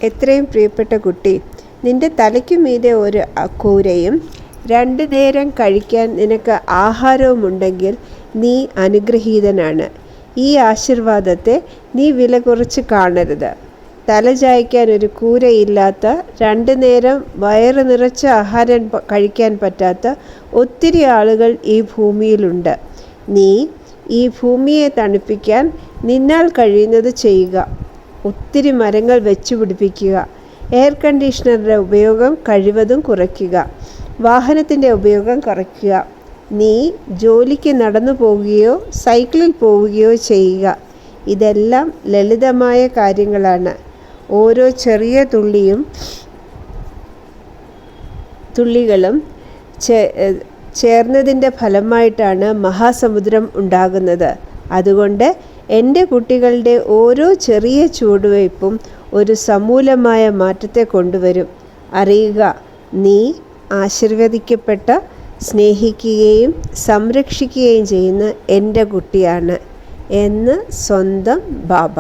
എത്രയും പ്രിയപ്പെട്ട കുട്ടി, നിന്റെ തലയ്ക്കു മീതെ ഒരു കൂരയും 2 നേരം കഴിക്കാൻ നിനക്ക് ആഹാരവുമുണ്ടെങ്കിൽ നീ അനുഗ്രഹീതനാണ്. ഈ ആശീർവാദത്തെ നീ വില കുറച്ച് കാണരുത്. തലചായ്ക്കാൻ ഒരു കൂരയില്ലാത്ത, 2 നേരം വയറ് നിറച്ച് ആഹാരം കഴിക്കാൻ പറ്റാത്ത ഒത്തിരി ആളുകൾ ഈ ഭൂമിയിലുണ്ട്. നീ ഈ ഭൂമിയെ തണുപ്പിക്കാൻ നിന്നാൽ കഴിയുന്നത് ചെയ്യുക. ഒത്തിരി മരങ്ങൾ വെച്ചു പിടിപ്പിക്കുക. എയർ കണ്ടീഷണറുടെ ഉപയോഗം കഴിവതും കുറയ്ക്കുക. വാഹനത്തിൻ്റെ ഉപയോഗം കുറയ്ക്കുക. നീ ജോലിക്ക് നടന്നു പോവുകയോ സൈക്കിളിൽ പോവുകയോ ചെയ്യുക. ഇതെല്ലാം ലളിതമായ കാര്യങ്ങളാണ്. ഓരോ ചെറിയ തുള്ളികളും ചേർന്നതിൻ്റെ ഫലമായിട്ടാണ് മഹാസമുദ്രം ഉണ്ടാകുന്നത്. അതുകൊണ്ട് എൻ്റെ കുട്ടികളുടെ ഓരോ ചെറിയ ചുവടുവയ്പും ഒരു സമൂലമായ മാറ്റത്തെ കൊണ്ടുവരും. അറിയുക, നീ ആശീർവദിക്കപ്പെട്ട, സ്നേഹിക്കുകയും സംരക്ഷിക്കുകയും ചെയ്യുന്ന എൻ്റെ കുട്ടിയാണ് എന്ന് സ്വന്തം ബാബ.